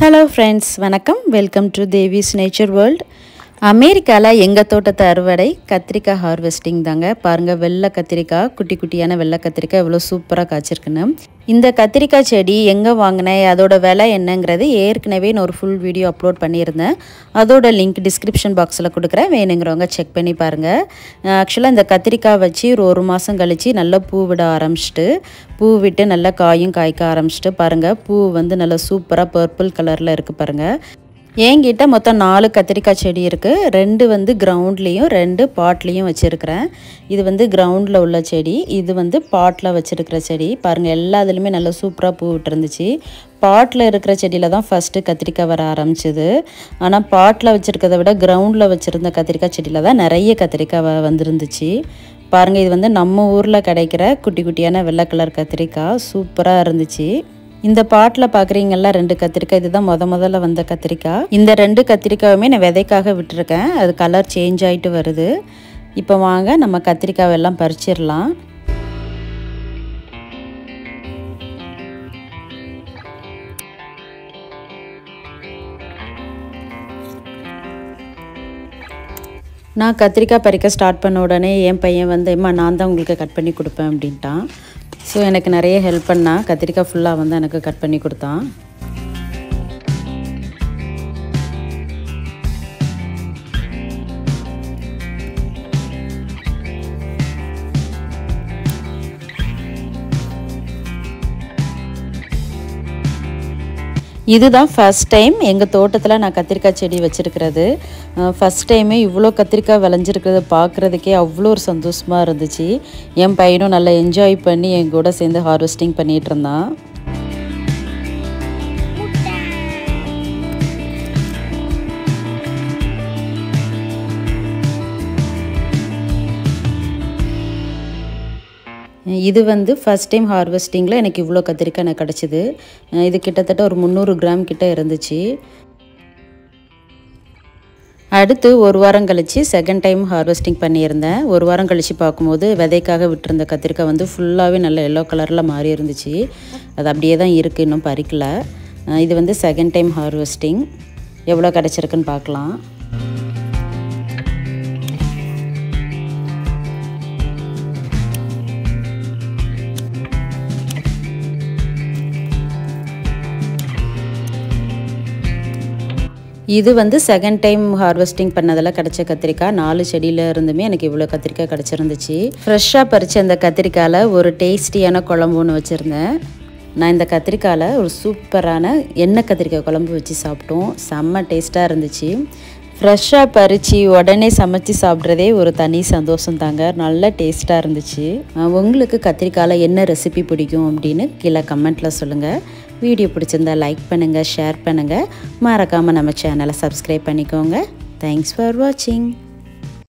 Hello friends, வணக்கம். Welcome to Devi's Nature World. அமெரிக்கால எங்க தோட்டத்து அறுவடை கத்திரிக்காய் ஹார்வெஸ்டிங் தாங்க. பாருங்க வெள்ளை கத்திரிக்காய், குட்டி குட்டியான வெள்ளை கத்திரிக்காய் எவ்வளவு சூப்பரா காய்ச்சிருக்குன்னு. இந்த கத்திரிக்காய் செடி எங்க வாங்குனேன், அதோட விலை என்னங்கிறது ஏற்கனவே நான் ஒரு ஃபுல் வீடியோ அப்லோட் பண்ணியிருந்தேன். அதோட லிங்க் டிஸ்கிரிப்ஷன் பாக்ஸ்ல கொடுக்குறேன். வேணுங்கிறவங்க செக் பண்ணி பாருங்க. ஆக்சுவலா இந்த கத்திரிக்காய் வச்சு ஒரு மாசம் கழிச்சு நல்லா பூ விட ஆரம்பிச்சிட்டு, பூ விட்டு நல்லா காயும் காய்க்க ஆரம்பிச்சிட்டு பாருங்க. பூ வந்து நல்லா சூப்பரா பர்பிள் கலர்ல இருக்கு பாருங்க. என்கிட்ட மொத்தம் 4 கத்திரிக்காய் செடி இருக்குது. 2 வந்து கிரவுண்ட்லேயும் 2 பாட்லேயும் வச்சுருக்கிறேன். இது வந்து கிரவுண்டில் உள்ள செடி, இது வந்து பாட்டில் வச்சுருக்கிற செடி. பாருங்கள் எல்லாத்துலேயுமே நல்லா சூப்பராக பூ விட்டுருந்துச்சு. பாட்டில் இருக்கிற செடியில் தான் ஃபஸ்ட்டு கத்திரிக்காய் வர ஆரம்பிச்சிது. ஆனால் பாட்டில் வச்சுருக்கிறத விட கிரவுண்டில் வச்சுருந்த கத்திரிக்காய் செடியில் தான் நிறைய கத்திரிக்காய் வந்துருந்துச்சு. பாருங்கள் இது வந்து நம்ம ஊரில் கிடைக்கிற குட்டி குட்டியான வெள்ளை கலர் கத்திரிக்காய் சூப்பராக இருந்துச்சு. இந்த பாட்டில் பார்க்குறீங்கல்ல 2 கத்திரிக்காய், இதுதான் முதல்ல வந்த கத்திரிக்காய். இந்த 2 கத்திரிக்காயுமே நான் விதைக்காக விட்டுருக்கேன். அது கலர் சேஞ்ச் ஆகிட்டு வருது. இப்போ வாங்க நம்ம கத்திரிக்காயெல்லாம் பறிச்சிடலாம். நான் கத்திரிக்காய் பறிக்க ஸ்டார்ட் பண்ண உடனே என் பையன் வந்து நான் தான் உங்களுக்கு கட் பண்ணி கொடுப்பேன் அப்படின்ட்டான். ஸோ எனக்கு நிறைய ஹெல்ப் பண்ணால் கத்திரிக்காய் ஃபுல்லாக வந்து எனக்கு கட் பண்ணி கொடுத்தான். இதுதான் ஃபஸ்ட் டைம் எங்கள் தோட்டத்தில் நான் கத்திரிக்காய் செடி வச்சுருக்கிறது. ஃபஸ்ட் டைமே இவ்வளோ கத்திரிக்காய் விளைஞ்சிருக்கிறத பார்க்குறதுக்கே அவ்வளோ ஒரு சந்தோஷமாக இருந்துச்சு. என் பையனும் நல்லா என்ஜாய் பண்ணி என் கூட சேர்ந்து ஹார்வெஸ்டிங் பண்ணிகிட்டு இருந்தான். இது வந்து ஃபஸ்ட் டைம் ஹார்வெஸ்டிங்கில் எனக்கு இவ்வளோ கத்திரிக்காய் எனக்கு கிடச்சிது. இது கிட்டத்தட்ட ஒரு 300 கிராம் கிட்ட இருந்துச்சு. அடுத்து ஒரு வாரம் கழித்து செகண்ட் டைம் ஹார்வெஸ்டிங் பண்ணியிருந்தேன். ஒரு வாரம் கழித்து பார்க்கும்போது விதைக்காக விட்டுருந்த கத்திரிக்காய் வந்து ஃபுல்லாகவே நல்ல எல்லோ கலரில் மாறி இருந்துச்சு. அது அப்படியே தான் இருக்குது, இன்னும் பறிக்கல. இது வந்து செகண்ட் டைம் ஹார்வெஸ்டிங். எவ்வளோ கிடச்சிருக்குன்னு பார்க்கலாம். இது வந்து செகண்ட் டைம் ஹார்வெஸ்டிங் பண்ணதில் கிடச்ச கத்திரிக்காய். 4 செடியில் இருந்துமே எனக்கு இவ்வளோ கத்திரிக்காய் கிடச்சிருந்துச்சு. ஃப்ரெஷ்ஷாக பறித்த அந்த கத்திரிக்காயில் ஒரு டேஸ்டியான குழம்பு ஒன்று வச்சுருந்தேன். நான் இந்த கத்திரிக்காயில் ஒரு சூப்பரான எண்ணெய் கத்திரிக்காய் குழம்பு வச்சு சாப்பிட்டோம். செம்ம டேஸ்ட்டாக இருந்துச்சு. ஃப்ரெஷ்ஷாக பறித்து உடனே சமைச்சு சாப்பிட்றதே ஒரு தனி சந்தோஷம் தாங்க. நல்ல டேஸ்ட்டாக இருந்துச்சு. உங்களுக்கு கத்திரிக்காயில் என்ன ரெசிபி பிடிக்கும் அப்படின்னு கீழே கமெண்ட்டில் சொல்லுங்கள். வீடியோ பிடிச்சிருந்தா லைக் பண்ணுங்கள், ஷேர் பண்ணுங்கள். மறக்காமல் நம்ம சேனலை சப்ஸ்கிரைப் பண்ணிக்கோங்க. தேங்க்ஸ் ஃபார் வாட்சிங்.